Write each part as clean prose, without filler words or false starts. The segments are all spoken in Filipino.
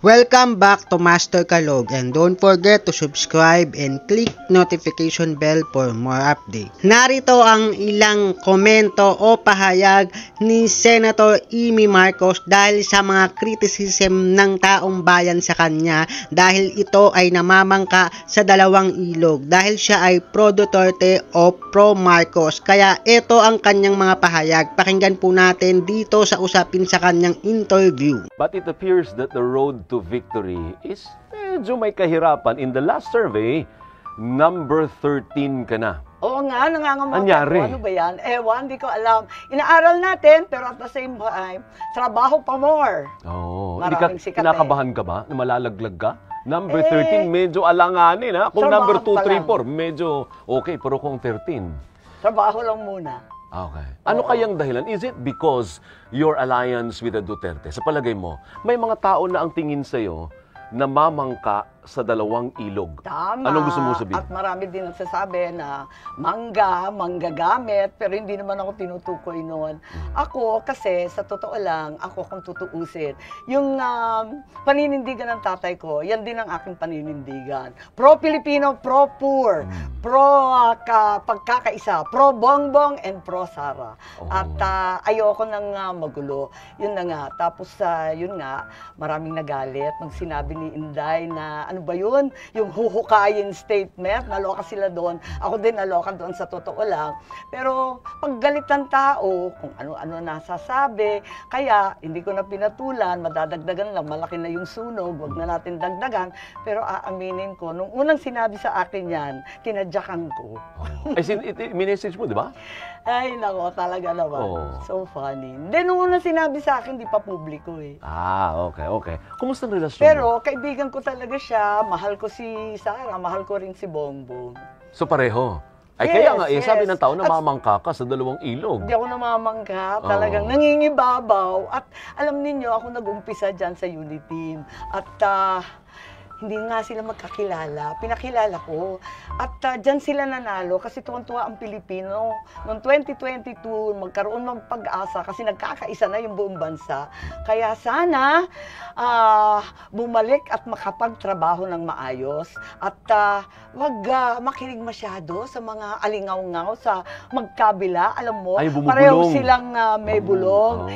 Welcome back to Master Kalog, and don't forget to subscribe and click notification bell for more updates. Narito ang ilang komento o pahayag ni Senator Amy Marcos dahil sa mga criticism ng taong bayan sa kanya dahil ito ay namamangka sa dalawang ilog dahil siya ay pro Duterte o pro Marcos. Kaya ito ang kanyang mga pahayag. Pakinggan po natin dito sa usapin sa kanyang interview. But it appears that the road to victory is medyo may kahirapan. In the last survey, number 13 ka na. Oo nga, nangangamote Anyari? ako. Ano ba yan? Ewan, di ko alam. Inaaral natin, pero at the same time, trabaho pa more. Oo. Maraming Hindi ka, sikat kinakabahan ka ba? Na malalaglag ka? Number 13, medyo alanganin ha. Kung number 2, 3, 4, medyo okay. Pero kung 13, Trabaho lang muna. okay. Ano kayang dahilan? Is it because your alliance with the Duterte? Sa palagay mo, may mga tao na ang tingin sa'yo na mamangka sa dalawang ilog. Tama. Anong gusto mo sabihin? At marami din nagsasabi na manggagamit, pero hindi naman ako tinutukoy noon. Ako, kasi sa totoo lang, ako kung tutuusin, yung paninindigan ng tatay ko, yan din ang aking paninindigan. Pro-Filipino, pro-poor, pro-pagkakaisa, pro-Bongbong, and pro-Sara. At ayoko nang magulo. Yun na nga. Tapos, yun nga, maraming nagalit nung sinabi ni Inday na ano ba yun? Yung huhukayin statement, naloka sila doon. Ako din naloka doon sa totoo lang. Pero pag galit ng tao, kung ano-ano nasasabi, kaya hindi ko na pinatulan, madadagdagan lang, malaki na yung sunog, wag na natin dagdagan. Pero aaminin ko, nung unang sinabi sa akin yan, kinadyakan ko. Minessage mo, di ba? Ay, nako, talaga naman. So funny. Then, nung unang sinabi sa akin, di pa publiko eh. Okay. Kumusta ang relasyon mo? Pero kaibigan ko talaga siya, mahal ko si Sara, mahal ko rin si Bongbong. So pareho? Ay Yes, kaya nga, sabi yes. ng tao na mamangka ka sa dalawang ilog. Hindi ako namamangka, talagang nangingibabaw. At alam ninyo, ako nag-umpisa dyan sa Uniteam. At hindi nga sila magkakilala, pinakilala ko. At dyan sila nanalo kasi tuwang-tuwa ang Pilipino. Noong 2022, magkaroon ng pag-asa kasi nagkakaisa na yung buong bansa. Kaya sana bumalik at makapagtrabaho ng maayos. At wag makinig masyado sa mga alingaw-ngaw sa magkabila. Alam mo, pareho silang may bulong.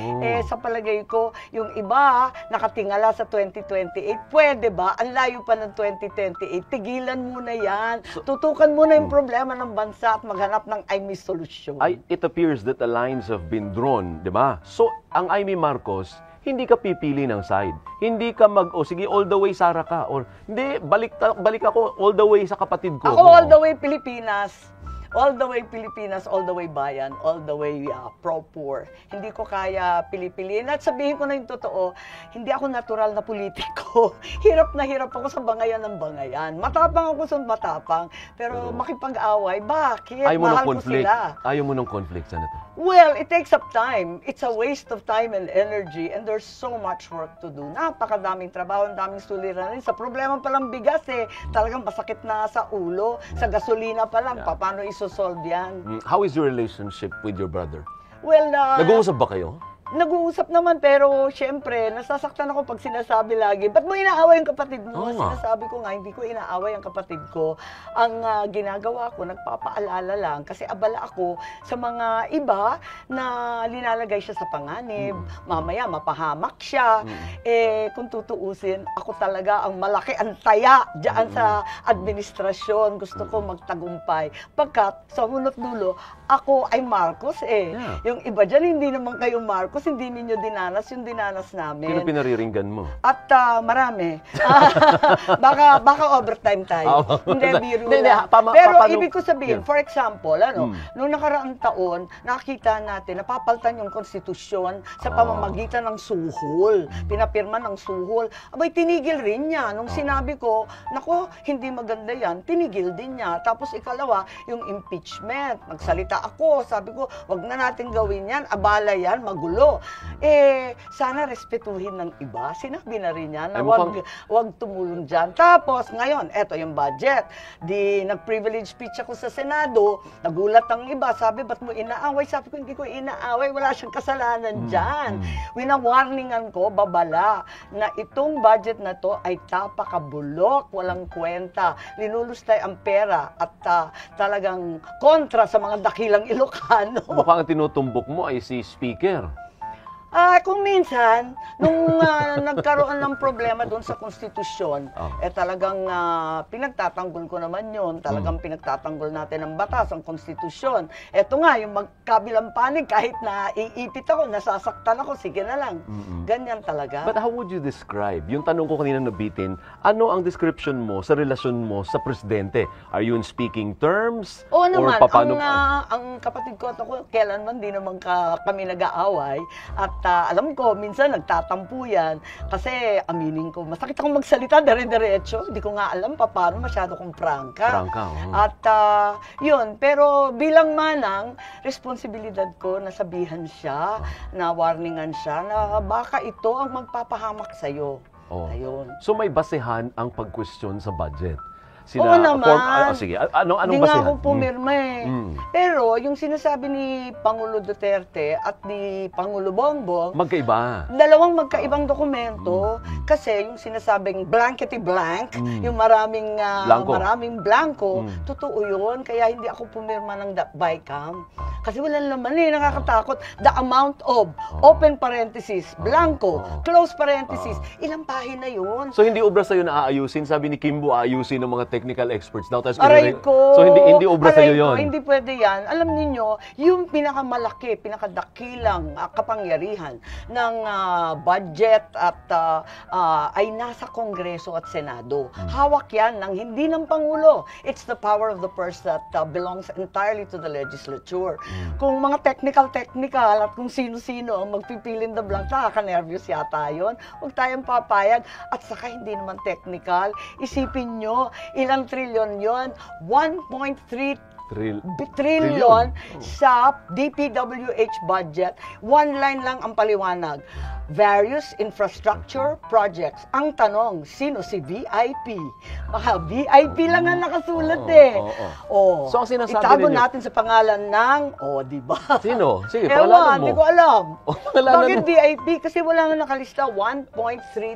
Sa palagay ko, yung iba nakatingala sa 2028. Pwede ba? Ang layo pa ng 2028, tigilan muna yan. Tutukan muna yung problema ng bansa at maghanap ng Amy solusyon. It appears that the lines have been drawn, di ba? So, ang Amy Marcos, hindi ka pipili ng side. Hindi ka sige, all the way Sara ka. Or, hindi, balik ako all the way sa kapatid ko. Ako all the way Pilipinas. All the way Pilipinas, all the way bayan, all the way pro-poor. Hindi ko kaya pili-piliin. At sabihin ko na yung totoo, hindi ako natural na politiko. Hirap na hirap ako sa bangayan ng bangayan. Matapang ako sa matapang. Pero makipag-away, bakit? Mahal ko sila. Ayaw mo ng conflict, Senator? Well, it takes up time. It's a waste of time and energy and there's so much work to do. Napakadaming trabaho, ang daming suliranin. Sa problema palang bigas talagang masakit na sa ulo. Sa gasolina pa lang, paano isosolve yan? How is your relationship with your brother? Well, nag-uusap ba kayo? Nag-uusap naman, pero syempre, nasasaktan ako pag sinasabi lagi, ba't mo inaaway ang kapatid mo? Sinasabi ko nga, hindi ko inaaway ang kapatid ko. Ang ginagawa ko, nagpapaalala lang, kasi abala ako sa mga iba na linalagay siya sa panganib. Mamaya, mapahamak siya. Kung tutuusin, ako talaga ang malaki ang taya dyan sa administrasyon. Gusto ko magtagumpay. Pagkat, sa hunot dulo, ako ay Marcos Yung iba dyan, hindi naman kayo Marcos, hindi ninyo dinanas yung dinanas namin. Sino pinariringgan mo? At marami. baka overtime tayo. Hindi, biro lang. Pero ibig ko sabihin, for example, nung nakaraang taon, nakita natin, napapaltan yung konstitusyon sa pamamagitan ng suhol. Pinapirma ng suhol. Abay, tinigil rin niya. Nung sinabi ko, nako, hindi maganda yan, tinigil din niya. Tapos ikalawa, yung impeachment. Nagsalita ako, sabi ko, wag na natin gawin yan, abala yan, magulo. Senado. Sana respetuhin ng iba. Sinabi na rin niya na wag tumulong dyan. Tapos, ngayon, eto yung budget. Nag-privilege speech ako sa Senado, nagulat ang iba, sabi, ba't mo inaaway? Sabi ko, hindi ko inaaway, wala siyang kasalanan dyan. Winawarningan ko, babala, na itong budget na to ay tapakabulok, walang kwenta, linulustay ang pera at talagang kontra sa mga dakilang Ilocano. Mukhang tinutumbok mo ay si Speaker. Kung minsan, nung nagkaroon ng problema doon sa konstitusyon, talagang pinagtatanggol ko naman yun. Talagang pinagtatanggol natin ang batas, ang konstitusyon. Eto nga, yung magkabilang panig, kahit na iipit ako, nasasaktan ako, sige na lang. Ganyan talaga. But how would you describe, yung tanong ko kanina nabitin, ano ang description mo sa relasyon mo sa presidente? Are you in speaking terms? Oo naman, papano... ang kapatid ko at ako, kailanman di naman kami nag-aaway. At alam ko, minsan nagtatampo yan. Kasi aminin ko, masakit akong magsalita, dire-diretso. Hindi ko nga alam paano, masyado kong prangka. At yun, pero bilang manang, responsibilidad ko na sabihan siya, na warningan siya, na baka ito ang magpapahamak sa'yo. Ayun. So may basehan ang pag-question sa budget? Oo naman. Sige, anong Hindi basehan? nga ako pumirma Pero yung sinasabi ni Pangulo Duterte at ni Pangulo Bongbong, magkaiba. Dalawang magkaibang dokumento kasi yung sinasabing blankety blank, yung maraming blanco, totoo yun. Kaya hindi ako pumirma ng BICAM. Kasi wala naman nakakatakot. The amount of, open parenthesis, blanco, close parenthesis, ilang pahina yun. So hindi obra sa'yo na aayusin? Sabi ni Kimbo, aayusin ng mga technical experts daw. Aray ko! So hindi obra sa'yo yun? Hindi pwede yan. Alam niyo, yung pinakamalaki, pinakadakilang kapangyarihan ng budget at ay nasa Kongreso at Senado. Hawak yan ng hindi ng Pangulo. It's the power of the purse that belongs entirely to the legislature. Kung mga technical at kung sino-sino ang magpipilin the blank, nakaka-nervous yata yun. Huwag tayong papayag. At saka hindi naman technical. Isipin nyo, ilang trilyon yon? 1.3 trillion sa DPWH budget. One line lang ang paliwanag. Various infrastructure projects. Ang tanong, sino si VIP? Baka VIP lang ang nakasulat So ang sinasabi itago ninyo, natin sa pangalan ng, di ba? Sino? Sige, pangalanan mo. Hindi ko alam. Bakit mo. VIP? Kasi wala nga nakalista, 1.3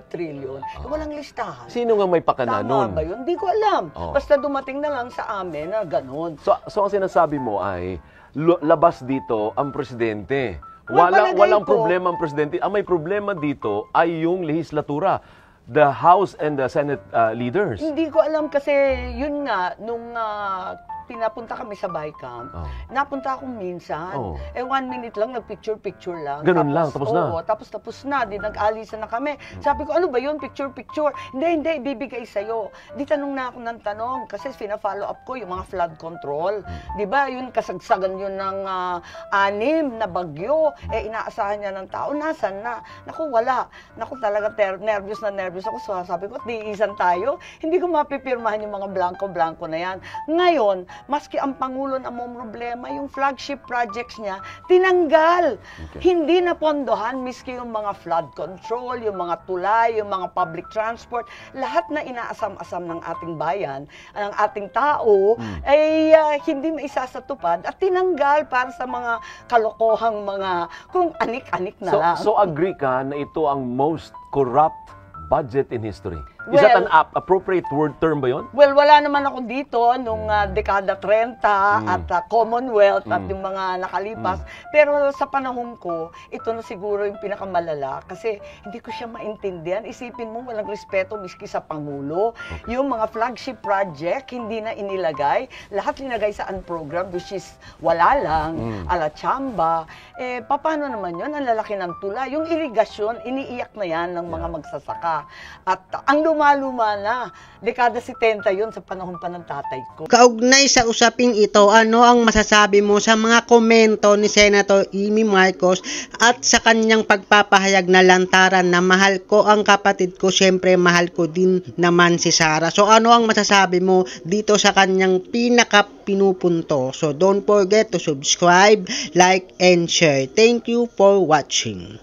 trillion. Walang listahan. Sino nga may pakana nun? Tama ba yun? Hindi ko alam. Basta dumating na lang sa amin na ganun. So ang sinasabi mo ay, labas dito ang presidente. Palagay Walang ko, problema ang presidente. Ang may problema dito ay yung lehislatura. The House and the Senate leaders. Hindi ko alam kasi yun nga, nung pinapunta kami sa BICAM, napunta akong minsan. 1 minute lang, nagpicture-picture lang. Ganun lang, tapos na? Oo, tapos na. Di nag-alisan na kami. Sabi ko, ano ba yun? Picture-picture. Hindi, ibibigay sa'yo. Di tanong na ako ng tanong kasi fina-follow up ko yung mga flood control. Di ba, yun kasagsagan yun ng 6 na bagyo. Inaasahan niya ng tao. Nasaan na? Naku, wala. Naku, talaga nervous ako. So, sabi ko, tiisan tayo. Hindi ko mapipirmahan yung mga blanco-blanco na yan. Ngayon, maski ang Pangulo na may problema, yung flagship projects niya, tinanggal. Hindi na pondohan, miski yung mga flood control, yung mga tulay, yung mga public transport, lahat na inaasam-asam ng ating bayan, ng ating tao, ay hindi maisasatupad at tinanggal para sa mga kalokohang mga, kung anik-anik na lang. So agree ka na ito ang most corrupt budget in history? Is that an appropriate word term ba yun? Well, wala naman ako dito nung dekada 30 at Commonwealth at yung mga nakalipas. Pero sa panahon ko, ito na siguro yung pinakamalala kasi hindi ko siya maintindihan. Isipin mo, walang respeto miski sa Pangulo. Yung mga flagship project, hindi na inilagay. Lahat linagay sa program, which is wala lang, ala chamba. Paano naman yun? Ang lalaki ng tula. Yung irigasyon, iniiyak na yan ng mga magsasaka. At ang luma-luma na. Dekada 70 yun sa panahon pa ng tatay ko. Kaugnay sa usaping ito, ano ang masasabi mo sa mga komento ni Senator Amy Marcos at sa kanyang pagpapahayag na lantaran na mahal ko ang kapatid ko, syempre mahal ko din naman si Sara. So ano ang masasabi mo dito sa kanyang pinaka-pinupunto? So don't forget to subscribe, like, and share. Thank you for watching.